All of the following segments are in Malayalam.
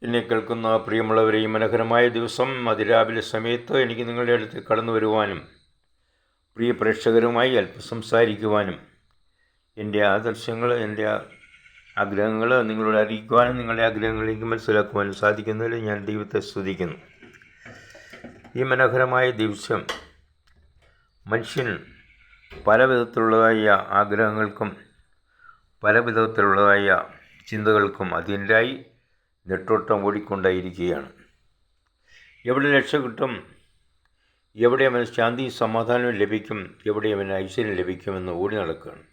എന്നെ കേൾക്കുന്ന പ്രിയമുള്ളവരെ, ഈ മനോഹരമായ ദിവസം അതിരാവിലെ സമയത്ത് എനിക്ക് നിങ്ങളുടെ അടുത്ത് കടന്നു വരുവാനും പ്രിയ പ്രേക്ഷകരുമായി അല്പം സംസാരിക്കുവാനും എൻ്റെ ആദർശങ്ങൾ, എൻ്റെ ആഗ്രഹങ്ങൾ നിങ്ങളോട് അറിയിക്കുവാനും നിങ്ങളുടെ ആഗ്രഹങ്ങളിലേക്ക് മനസ്സിലാക്കുവാനും സാധിക്കുന്നതിൽ ഞാൻ ദൈവത്തെ സ്തുതിക്കുന്നു. ഈ മനോഹരമായ ദിവസം മനുഷ്യൻ പല വിധത്തിലുള്ളതായ ആഗ്രഹങ്ങൾക്കും പല വിധത്തിലുള്ളതായ ചിന്തകൾക്കും അതിൻ്റെതായി നെട്ടോട്ടം ഓടിക്കൊണ്ടായിരിക്കുകയാണ്. എവിടെ രക്ഷ കിട്ടും, എവിടെ അവന് ശാന്തിയും സമാധാനവും ലഭിക്കും, എവിടെ അവന് ഐശ്വര്യം ലഭിക്കുമെന്ന് ഓടി നടക്കുകയാണ്.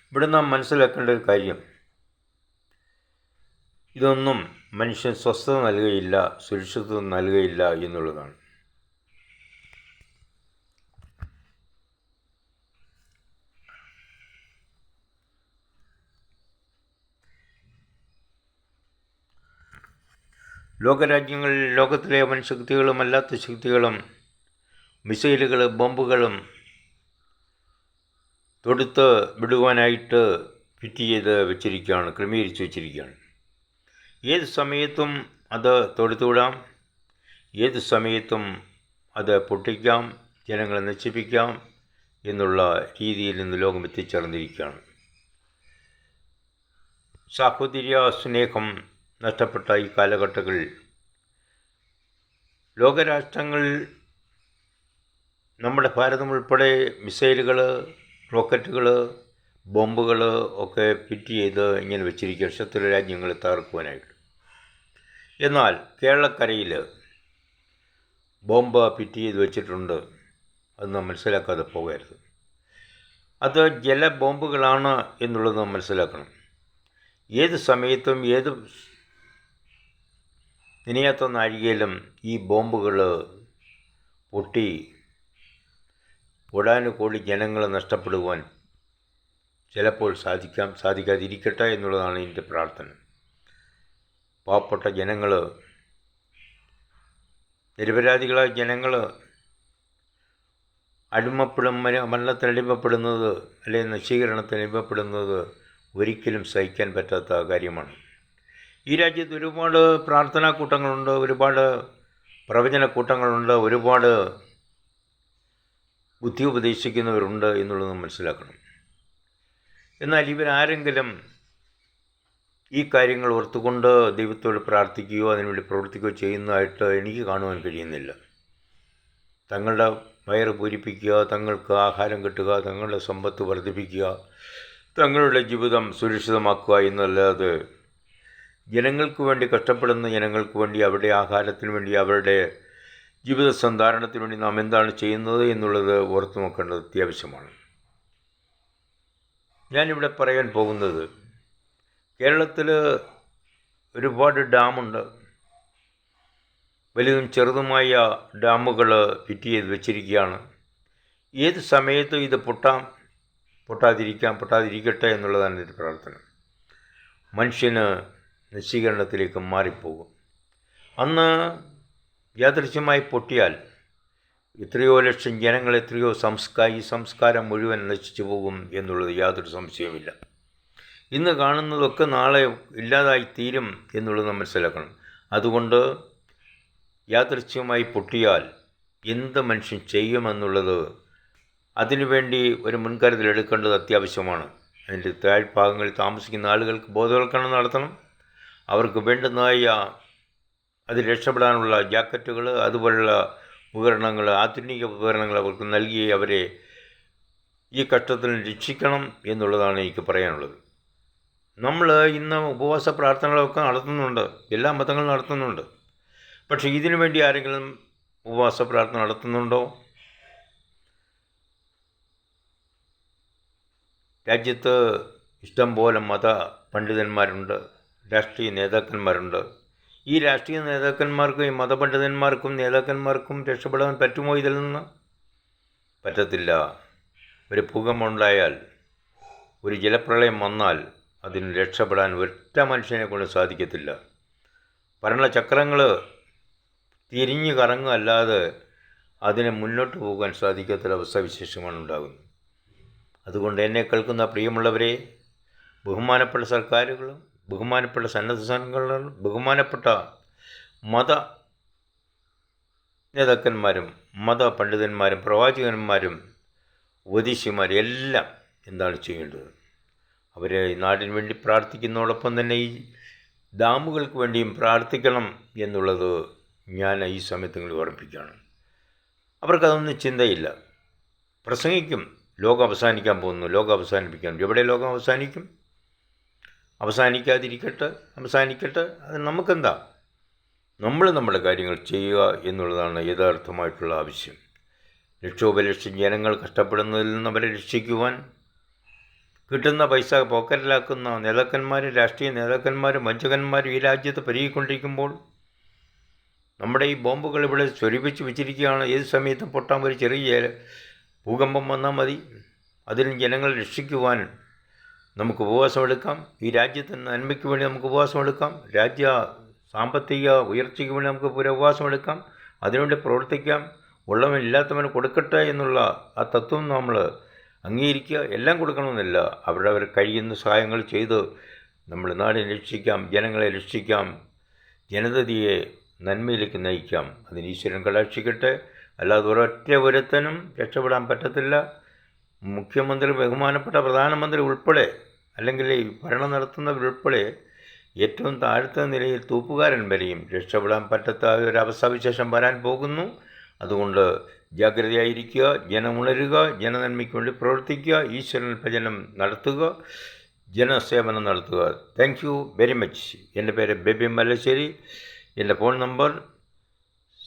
ഇവിടെ നാം മനസ്സിലാക്കേണ്ട ഒരു കാര്യം, ഇതൊന്നും മനുഷ്യൻ സ്വസ്ഥത നൽകുകയില്ല, സുരക്ഷിതത്വം നൽകുകയില്ല എന്നുള്ളതാണ്. ലോകരാജ്യങ്ങളിൽ ലോകത്തിലെ വൻ ശക്തികളും അല്ലാത്ത ശക്തികളും മിസൈലുകൾ, ബോംബുകളും തൊടുത്ത് വിടുവാനായിട്ട് ഫിറ്റ് ചെയ്ത് വെച്ചിരിക്കുകയാണ്, ക്രമീകരിച്ച് വെച്ചിരിക്കുകയാണ്. ഏത് സമയത്തും അത് തൊടുത്തുവിടാം, ഏത് സമയത്തും അത് പൊട്ടിക്കാം, ജനങ്ങളെ നശിപ്പിക്കാം എന്നുള്ള രീതിയിൽ ഇന്ന് ലോകം എത്തിച്ചേർന്നിരിക്കുകയാണ്. സാഹോദര്യ സ്നേഹം നഷ്ടപ്പെട്ട ഈ കാലഘട്ടങ്ങളിൽ ലോകരാഷ്ട്രങ്ങളിൽ നമ്മുടെ ഭാരതം ഉൾപ്പെടെ മിസൈലുകൾ, റോക്കറ്റുകൾ, ബോംബുകൾ ഒക്കെ ഫിറ്റ് ചെയ്ത് ഇങ്ങനെ വെച്ചിരിക്കുക ശത്രു രാജ്യങ്ങളെ തകർക്കുവാനായിട്ട്. എന്നാൽ കേരളക്കരയിൽ ബോംബ് ഫിറ്റ് ചെയ്ത് വെച്ചിട്ടുണ്ട്. അത് നാം മനസ്സിലാക്കാതെ പോകരുത്. അത് ജല ബോംബുകളാണ് എന്നുള്ളത് നാം മനസ്സിലാക്കണം. ഏത് സമയത്തും ഏത് നിനയാത്ത നാഴികയിലും ഈ ബോംബുകൾ പൊട്ടി കോടാനുകോടി ജനങ്ങളെ നഷ്ടപ്പെടുവാൻ ചിലപ്പോൾ സാധിക്കാതിരിക്കട്ടെ എന്നുള്ളതാണ് എൻ്റെ പ്രാർത്ഥന. പാവപ്പെട്ട ജനങ്ങൾ, നിരപരാധികളായ ജനങ്ങൾ മരണത്തിനടിമപ്പെടുന്നത് അല്ലെങ്കിൽ നശീകരണത്തിനടിമപ്പെടുന്നത് ഒരിക്കലും സഹിക്കാൻ പറ്റാത്ത കാര്യമാണ്. ഈ രാജ്യത്ത് ഒരുപാട് പ്രാർത്ഥനാ കൂട്ടങ്ങളുണ്ട്, ഒരുപാട് പ്രവചന കൂട്ടങ്ങളുണ്ട്, ഒരുപാട് ബുദ്ധി ഉപദേശിക്കുന്നവരുണ്ട് എന്നുള്ളത് മനസ്സിലാക്കണം. എന്നാൽ ഇവരാരെങ്കിലും ഈ കാര്യങ്ങൾ ഓർത്തുകൊണ്ട് ദൈവത്തോട് പ്രാർത്ഥിക്കുകയോ അതിനുവേണ്ടി പ്രവർത്തിക്കുകയോ ചെയ്യുന്നതായിട്ട് എനിക്ക് കാണുവാൻ കഴിയുന്നില്ല. തങ്ങളുടെ വയറ് പൂരിപ്പിക്കുക, തങ്ങൾക്ക് ആഹാരം കിട്ടുക, തങ്ങളുടെ സമ്പത്ത് വർദ്ധിപ്പിക്കുക, തങ്ങളുടെ ജീവിതം സുരക്ഷിതമാക്കുക എന്നല്ലാതെ ജനങ്ങൾക്ക് വേണ്ടി കഷ്ടപ്പെടുന്ന ജനങ്ങൾക്ക് വേണ്ടി അവരുടെ ആഹാരത്തിന് വേണ്ടി അവരുടെ ജീവിത സന്ധാരണത്തിന് വേണ്ടി നാം എന്താണ് ചെയ്യുന്നത് എന്നുള്ളത് ഓർത്തു നോക്കേണ്ടത് അത്യാവശ്യമാണ്. ഞാനിവിടെ പറയാൻ പോകുന്നത്, കേരളത്തിൽ ഒരുപാട് ഡാമുണ്ട്. വലുതും ചെറുതുമായ ഡാമുകൾ ഫിറ്റ് ചെയ്ത് വെച്ചിരിക്കുകയാണ്. ഏത് സമയത്തും ഇത് പൊട്ടാതിരിക്കട്ടെ എന്നുള്ളതാണ് എൻ്റെ പ്രാർത്ഥന. മനുഷ്യന് നശീകരണത്തിലേക്ക് മാറിപ്പോകും. അന്ന് യാദൃശ്യമായി പൊട്ടിയാൽ എത്രയോ ലക്ഷം ജനങ്ങൾ, എത്രയോ ഈ സംസ്കാരം മുഴുവൻ നശിച്ചു പോകും എന്നുള്ളത് യാതൊരു സംശയവുമില്ല. ഇന്ന് കാണുന്നതൊക്കെ നാളെ ഇല്ലാതായി തീരും എന്നുള്ളത് നമ്മൾ മനസ്സിലാക്കണം. അതുകൊണ്ട് യാദൃശ്യമായി പൊട്ടിയാൽ എന്ത് മനുഷ്യൻ ചെയ്യുമെന്നുള്ളത് അതിനുവേണ്ടി ഒരു മുൻകരുതൽ എടുക്കേണ്ടത് അത്യാവശ്യമാണ്. അതിൻ്റെ താഴ്ഭാഗങ്ങളിൽ താമസിക്കുന്ന ആളുകൾക്ക് ബോധവൽക്കരണം നടത്തണം. അവർക്ക് വേണ്ടുന്നതായ അതിൽ രക്ഷപ്പെടാനുള്ള ജാക്കറ്റുകൾ, അതുപോലുള്ള ഉപകരണങ്ങൾ, ആധുനിക ഉപകരണങ്ങൾ അവർക്ക് നൽകി അവരെ ഈ കഷ്ടത്തിൽ രക്ഷിക്കണം എന്നുള്ളതാണ് എനിക്ക് പറയാനുള്ളത്. നമ്മൾ ഇന്ന് ഉപവാസ പ്രാർത്ഥനകളൊക്കെ നടത്തുന്നുണ്ട്, എല്ലാ മതങ്ങളും നടത്തുന്നുണ്ട്. പക്ഷേ ഇതിനു വേണ്ടി ആരെങ്കിലും ഉപവാസ പ്രാർത്ഥന നടത്തുന്നുണ്ടോ? രാജ്യത്ത് ഇഷ്ടം പോലെ മത പണ്ഡിതന്മാരുണ്ട്, രാഷ്ട്രീയ നേതാക്കന്മാരുണ്ട്. ഈ രാഷ്ട്രീയ നേതാക്കന്മാർക്കും ഈ മതപണ്ഡിതന്മാർക്കും നേതാക്കന്മാർക്കും രക്ഷപ്പെടാൻ പറ്റുമോ? ഇതിൽ നിന്ന് പറ്റത്തില്ല. ഒരു ഭൂകമ്പമുണ്ടായാൽ, ഒരു ജലപ്രളയം വന്നാൽ അതിന് രക്ഷപ്പെടാൻ ഒറ്റ മനുഷ്യനെ കൊണ്ട് സാധിക്കത്തില്ല. ഭരണചക്രങ്ങൾ തിരിഞ്ഞു കറങ്ങുകയല്ലാതെ അതിന് മുന്നോട്ട് പോകാൻ സാധിക്കാത്തൊരവസ്ഥ വിശേഷമാണ് ഉണ്ടാകുന്നത്. അതുകൊണ്ട് എന്നെ കേൾക്കുന്ന പ്രിയമുള്ളവരെ, ബഹുമാനപ്പെട്ട സർക്കാരുകളും ബഹുമാനപ്പെട്ട സന്നദ്ധ സംഘടനകൾ, ബഹുമാനപ്പെട്ട മത നേതാക്കന്മാരും മതപണ്ഡിതന്മാരും പ്രവാചകന്മാരും ഉപദേശിമാരും എല്ലാം എന്താണ് ചെയ്യേണ്ടത്? അവരെ ഈ നാടിന് വേണ്ടി പ്രാർത്ഥിക്കുന്നതോടൊപ്പം തന്നെ ഈ ഡാമുകൾക്ക് വേണ്ടിയും പ്രാർത്ഥിക്കണം എന്നുള്ളത് ഞാൻ ഈ സമയത്ത് നിങ്ങൾ ഓർമ്മിപ്പിക്കുകയാണ്. അവർക്കതൊന്നും ചിന്തയില്ല. പ്രസംഗിക്കും, ലോകം അവസാനിക്കാൻ പോകുന്നു, ലോകം അവസാനിപ്പിക്കാൻ. എവിടെ ലോകം അവസാനിക്കും? അവസാനിക്കട്ടെ, അത് നമുക്കെന്താ? നമ്മൾ നമ്മുടെ കാര്യങ്ങൾ ചെയ്യുക എന്നുള്ളതാണ് യഥാർത്ഥമായിട്ടുള്ള ആവശ്യം. ലക്ഷോപലക്ഷം ജനങ്ങൾ കഷ്ടപ്പെടുന്നതിൽ നിന്ന് അവരെ രക്ഷിക്കുവാൻ കിട്ടുന്ന പൈസ പോക്കറ്റിലാക്കുന്ന നേതാക്കന്മാരും രാഷ്ട്രീയ നേതാക്കന്മാരും വഞ്ചകന്മാരും ഈ രാജ്യത്ത് പെരുകിക്കൊണ്ടിരിക്കുമ്പോൾ നമ്മുടെ ഈ ബോംബുകൾ ഇവിടെ സ്വരൂപിച്ച് വെച്ചിരിക്കുകയാണ്. ഏത് സമയത്തും പൊട്ടാൻ ഒരു ചെറിയ ഭൂകമ്പം വന്നാൽ മതി. അതിൽ ജനങ്ങളെ രക്ഷിക്കുവാൻ നമുക്ക് ഉപവാസമെടുക്കാം. ഈ രാജ്യത്തിൻ്റെ നന്മയ്ക്ക് വേണ്ടി നമുക്ക് ഉപവാസമെടുക്കാം. രാജ്യ സാമ്പത്തിക ഉയർച്ചയ്ക്ക് വേണ്ടി നമുക്ക് ഉപവാസമെടുക്കാം. അതിനുവേണ്ടി പ്രവർത്തിക്കാം. ഉള്ളവനില്ലാത്തവന് കൊടുക്കട്ടെ എന്നുള്ള ആ തത്വം നമ്മൾ അംഗീകരിക്കുക. എല്ലാം കൊടുക്കണമെന്നില്ല, അവർ കഴിയുന്ന സഹായങ്ങൾ ചെയ്ത് നമ്മൾ നാടിനെ രക്ഷിക്കാം, ജനങ്ങളെ രക്ഷിക്കാം, ജനതയെ നന്മയിലേക്ക് നയിക്കാം. അതിന് ഈശ്വരൻ കടാക്ഷിക്കട്ടെ. അല്ലാതെ ഒരൊറ്റ ഒരുത്തനും രക്ഷപ്പെടാൻ പറ്റത്തില്ല. മുഖ്യമന്ത്രി, ബഹുമാനപ്പെട്ട പ്രധാനമന്ത്രി ഉൾപ്പെടെ, അല്ലെങ്കിൽ ഈ ഭരണം നടത്തുന്നവരുൾപ്പെടെ ഏറ്റവും താഴ്ത്ത നിലയിൽ തൂപ്പുകാരൻ വരെയും രക്ഷപ്പെടാൻ പറ്റാത്ത ഒരവസ്ഥാവിശേഷം വരാൻ പോകുന്നു. അതുകൊണ്ട് ജാഗ്രതയായിരിക്കുക, ജനമുണരുക, ജനനന്മയ്ക്ക് വേണ്ടി പ്രവർത്തിക്കുക, ഈശ്വരൻ ഭജനം നടത്തുക, ജനസേവനം നടത്തുക. Thank you very much. എൻ്റെ പേര് ബേബി മല്ലശ്ശേരി. എൻ്റെ phone number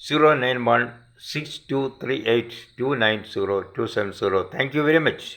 0916238290270. Thank you very much.